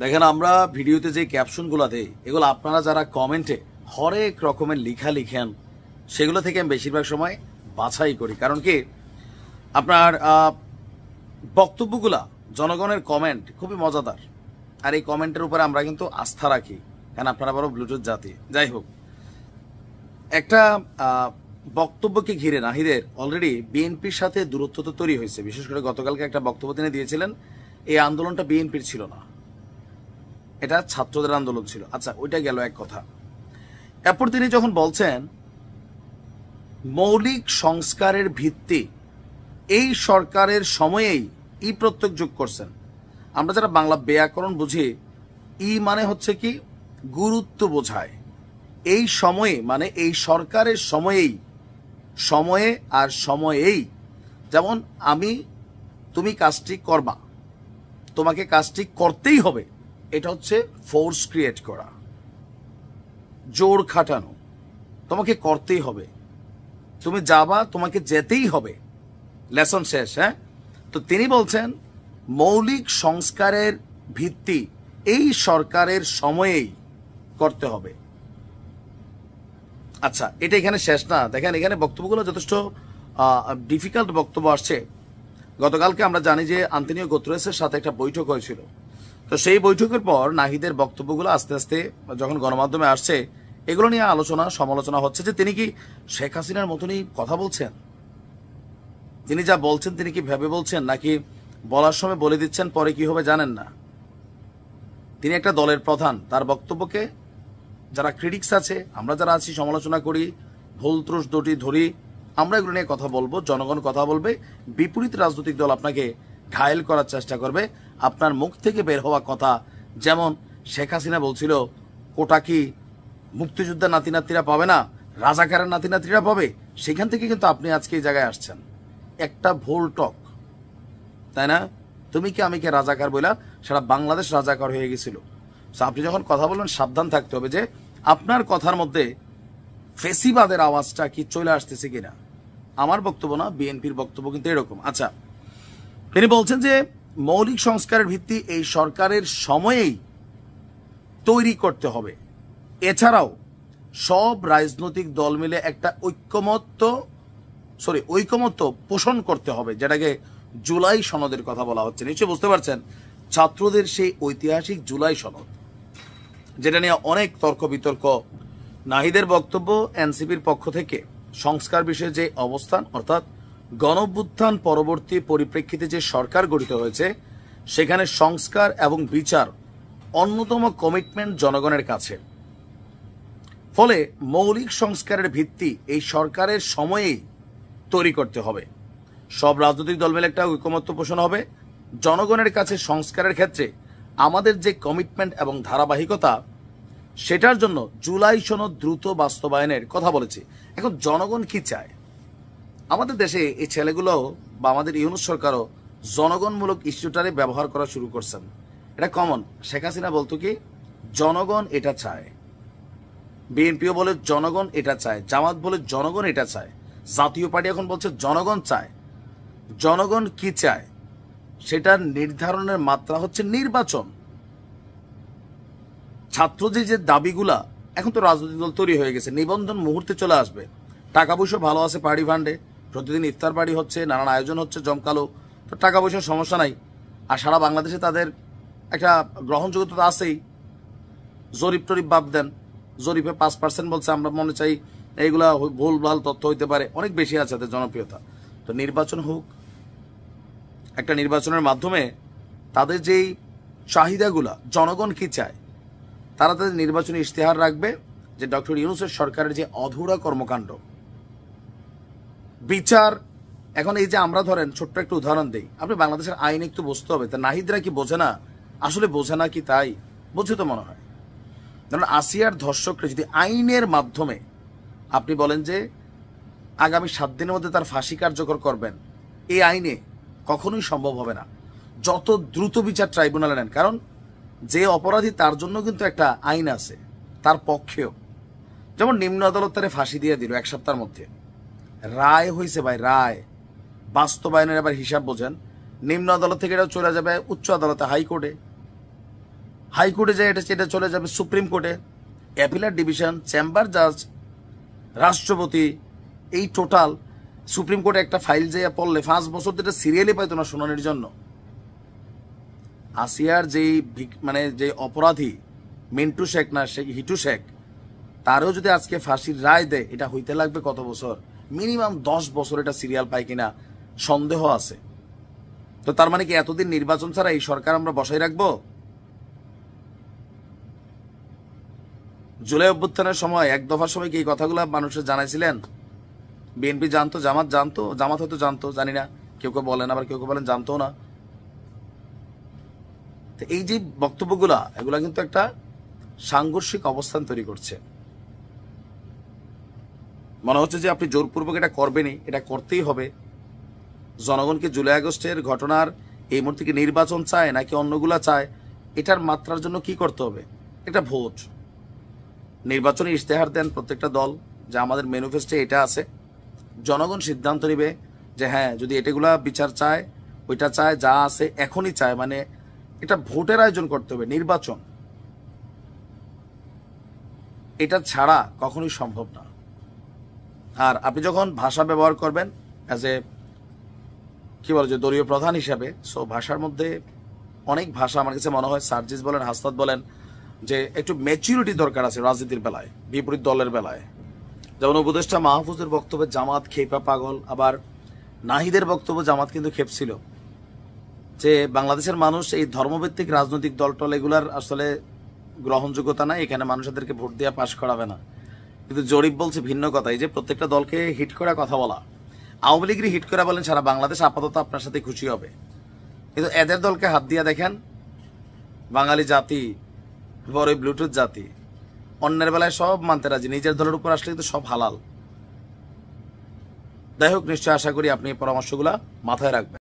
দেখেন আমরা ভিডিওতে যে ক্যাপশনগুলো দেই এগুলো আপনারা যারা কমেন্টে হরেক রকমের লেখা লিখেন সেগুলো থেকে আমি বেশিরভাগ সময় বাছাই করি। কারণ কি আপনার বক্তব্যগুলা জনগণের কমেন্ট খুবই মজাদার, আর এই কমেন্টের উপরে আমরা কিন্তু আস্থা রাখি, কারণ আপনারা বড় ব্লুটুথ জাতি। যাই হোক, একটা বক্তব্যকে ঘিরে নাহিদের অলরেডি বিএনপির সাথে দূরত্ব তো তৈরি হয়েছে। বিশেষ করে গতকালকে একটা বক্তব্য তিনি দিয়েছিলেন, এই আন্দোলনটা বিএনপির ছিল না, এটা ছাত্রদের আন্দোলন ছিল। আচ্ছা, ওইটা গেল এক কথা। এরপর তিনি যখন বলছেন মৌলিক সংস্কারের ভিত্তি এই সরকারের সময়েই ই প্রত্যয় যোগ করছেন। আমরা যারা বাংলা ব্যাকরণ বুঝি, ই মানে হচ্ছে কি গুরুত্ব বোঝায়। এই সময়ে মানে এই সরকারের সময়েই, সময়ে আর সময়েই, যেমন তুমি কাজটি করবা, তোমাকে কাজটি করতেই হবে, এটা হচ্ছে ফোর্স ক্রিয়েট করা, জোর খাটানো, তোমাকে করতেই হবে, তুমি যাবা, তোমাকে যেতেই হবে, লেসন শেষ। হ্যাঁ, তো তিনি বলছেন মৌলিক সংস্কারের ভিত্তি এই সরকারের সময়েই করতে হবে। আচ্ছা, এটা এখানে শেষ না। দেখেন এখানে বক্তব্যগুলো যথেষ্ট ডিফিকাল্ট বক্তব্য আসছে। গতকালকে আমরা জানি যে আন্তোনিও গুতেরেসের সাথে একটা বৈঠক হয়েছিল। তো সেই বৈঠকের পর নাহিদের বক্তব্যগুলো আস্তে আস্তে যখন গণমাধ্যমে আসছে, এগুলো নিয়ে আলোচনা সমালোচনা হচ্ছে যে তিনি কি শেখ হাসিনার মতনই কথা বলছেন, তিনি যা বলছেন তিনি কি ভেবে বলছেন, নাকি বলার সময় বলে দিচ্ছেন পরে কি হবে জানেন না। তিনি একটা দলের প্রধান, তার বক্তব্যকে যারা ক্রিটিক্স আছে, আমরা যারা আছি সমালোচনা করি, ভুল ত্রুষ দুটি ধরি, আমরা এগুলো নিয়ে কথা বলবো, জনগণ কথা বলবে। বিপরীত রাজনৈতিক দল আপনাকে ঘায়েল করার চেষ্টা করবে। আপনার মুখ থেকে বের হওয়া কথা, যেমন শেখ হাসিনা বলছিল কোটা কি মুক্তিযোদ্ধার নাতি নাতিরা পাবে না, রাজাকারের নাতি নাতিরা পাবে, সেখান থেকে কিন্তু আপনি আজকে এই জায়গায় আসছেন। একটা ভুল টক, তাই না? তুমি কি আমি কে রাজাকার বইলা সারা বাংলাদেশ রাজাকার হয়ে গেছিল। আপনি যখন কথা বলবেন সাবধান থাকতে হবে যে আপনার কথার মধ্যে ফেসিবাদের আওয়াজটা কি চলে আসতেছে কিনা। আমার বক্তব্য না, বিএনপির বক্তব্য কিন্তু এরকম। আচ্ছা, তিনি বলছেন যে মৌলিক সংস্কারের ভিত্তি এই সরকারের সময়েই তৈরি করতে হবে। এছাড়াও সব রাজনৈতিক দল মিলে একটা ঐকমত্য পোষণ করতে হবে, যেটাকে জুলাই সনদের কথা বলা হচ্ছে। নিশ্চয়ই বুঝতে পারছেন, ছাত্রদের সেই ঐতিহাসিক জুলাই সনদ, যেটা নিয়ে অনেক তর্ক বিতর্ক। নাহিদের বক্তব্য এনসিপির পক্ষ থেকে সংস্কার বিষয়ে যে অবস্থান, অর্থাৎ গণঅভ্যুত্থান পরবর্তী পরিপ্রেক্ষিতে যে সরকার গঠিত হয়েছে, সেখানে সংস্কার এবং বিচার অন্যতম কমিটমেন্ট জনগণের কাছে। ফলে মৌলিক সংস্কারের ভিত্তি এই সরকারের সময়েই তৈরি করতে হবে। সব রাজনৈতিক দল মিলে একটা ঐকমত্য পোষণ হবে। জনগণের কাছে সংস্কারের ক্ষেত্রে আমাদের যে কমিটমেন্ট এবং ধারাবাহিকতা, সেটার জন্য জুলাই সনদ দ্রুত বাস্তবায়নের কথা বলেছে। এখন জনগণ কি চায়? আমাদের দেশে এই ছেলেগুলো বা আমাদের ইউনূস সরকারও জনগণমূলক ইস্যুটারে ব্যবহার করা শুরু করছেন। এটা কমন। শেখ হাসিনা বলতো কি জনগণ এটা চায়, বিএনপিও বলে জনগণ এটা চায়, জামাত বলে জনগণ এটা চায়, জাতীয় পার্টি এখন বলছে জনগণ চায়। জনগণ কি চায় সেটার নির্ধারণের মাত্রা হচ্ছে নির্বাচন। ছাত্রদের যে দাবিগুলা, এখন তো রাজনৈতিক দল তৈরি হয়ে গেছে, নিবন্ধন মুহূর্তে চলে আসবে, টাকা পয়সা ভালো আছে পার্টি ফান্ডে, প্রতিদিন ইফতার পার্টি হচ্ছে, নানান আয়োজন হচ্ছে জমকালো, তো টাকা পয়সার সমস্যা নাই। আর সারা বাংলাদেশে তাদের একটা গ্রহণযোগ্যতা আছেই। জরিপ টরিপ বাদ দেন, জরিপে 5% বলছে, আমরা মনে চাই এইগুলা ভুল ভাল তথ্য হইতে পারে, অনেক বেশি আছে তাদের জনপ্রিয়তা। তো নির্বাচন হোক, একটা নির্বাচনের মাধ্যমে তাদের যেই চাহিদাগুলা, জনগণ কি চায়, তারা তাদের নির্বাচনী ইশতেহার রাখবে যে ডক্টর ইউনূসের সরকারের যে অধুরা কর্মকাণ্ড, বিচার। এখন এই যে আমরা ধরেন ছোট্ট একটা উদাহরণ দিই, আপনি বাংলাদেশের আইন একটু বুঝতে হবে। তা নাহিদরা কি বোঝে না? আসলে বোঝে না কি? তাই বোঝে তো মনে হয়। কারণ আসিয়ার ধর্ষকরা যদি আইনের মাধ্যমে আপনি বলেন যে আগামী 7 দিনের মধ্যে তার ফাঁসি কার্যকর করবেন, এই আইনে কখনোই সম্ভব হবে না। যত দ্রুত বিচার ট্রাইব্যুনালে নেন, কারণ যে অপরাধী তার জন্য কিন্তু একটা আইন আছে, তার পক্ষেও। যেমন নিম্ন আদালত তারে ফাঁসি দিয়ে দিল 1 সপ্তাহের মধ্যে, রায় হয়েছে ভাই, রায়। বাস্তবায়নের আবার হিসাব বোঝেন, নিম্ন আদালত থেকে এটাও চলে যাবে উচ্চ আদালতে, হাইকোর্টে। হাইকোর্টে যায়, এটা চলে যাবে সুপ্রিম কোর্টে, অ্যাপিলেট ডিভিশন, চেম্বার জাজ, রাষ্ট্রপতি, এই টোটাল সুপ্রিম কোর্টে একটা ফাইল যে পড়লে 5 বছর ধরে সিরিয়ালি পাইতো না শুনানির জন্য। আসিয়ার যেই মানে যে অপরাধী মিন্টু শেখ না সে হিটু শেখ, তারও যদি আজকে ফাঁসির রায় দেয়, এটা হইতে লাগবে কত বছর? মিনিমাম 10 বছর এটা সিরিয়াল পায় কিনা সন্দেহ আছে। তো তার মানে কি এতদিন নির্বাচন ছাড়া এই সরকার আমরা বসাই রাখবো? জুলাই অভ্যুত্থানের সময় এক দফার সময় কি এই কথাগুলো মানুষের জানাইছিলেন? বিএনপি জানতো, জামাত জানতো, জামাত হয়তো জানতো, জানি না, কেউ কেউ বলেন, আবার কেউ কেউ বলেন জানতো না। তো এই যে বক্তব্যগুলা, এগুলা কিন্তু একটা সাংঘর্ষিক অবস্থান তৈরি করছে। মনে হচ্ছে যে আপনি জোরপূর্বক এটা করবেনই, এটা করতেই হবে। জনগণকে জুলাই আগস্টের ঘটনার এই মুহূর্তে কি নির্বাচন চায় নাকি অন্যগুলা চায়, এটার মাত্রার জন্য কি করতে হবে? এটা ভোট, নির্বাচনী ইশতেহার দেন প্রত্যেকটা দল যে আমাদের ম্যানিফেস্টোে এটা আছে। জনগণ সিদ্ধান্ত নেবে যে হ্যাঁ, যদি এটাগুলা বিচার চায়, ওইটা চায়, যা আছে এখনই চায়, মানে এটা ভোটের আয়োজন করতে হবে, নির্বাচন। এটা ছাড়া কখনোই সম্ভব না। আর আপনি যখন ভাষা ব্যবহার করবেন অ্যাজ এ কি বলে যে দলীয় প্রধান হিসাবে, সো ভাষার মধ্যে অনেক ভাষা আমার কাছে মনে হয় সার্জিস বলেন, হাসনাত বলেন, যে একটু ম্যাচুরিটি দরকার আছে রাজনীতির বেলায়, বিপরীত দলের বেলায়। যেমন উপদেষ্টা মাহফুজের বক্তব্যে জামাত খেপা পাগল, আবার নাহিদের বক্তব্য জামাত কিন্তু খেপছিল যে বাংলাদেশের মানুষ এই ধর্মভিত্তিক রাজনৈতিক দলটল এগুলার আসলে গ্রহণযোগ্যতা নাই, এখানে মানুষদেরকে ভোট দিয়ে পাশ করাবে না। কিন্তু জরিপ বলছে ভিন্ন কথা, এই যে প্রত্যেকটা দলকে হিট করে কথা বলা। আওয়ামী লীগের হিট করে বলেন সারা বাংলাদেশ আপাতত আপনার সাথে খুশি হবে, কিন্তু এদের দলকে হাত দিয়ে দেখেন, বাঙালি জাতি বড় ব্লুটুথ জাতি, অন্যের বেলায় সব মানতে রাজি, নিজের দলের উপর আসলে কিন্তু সব হালাল। যাই হোক, নিশ্চয় আশা করি আপনি এই পরামর্শগুলা মাথায় রাখবেন।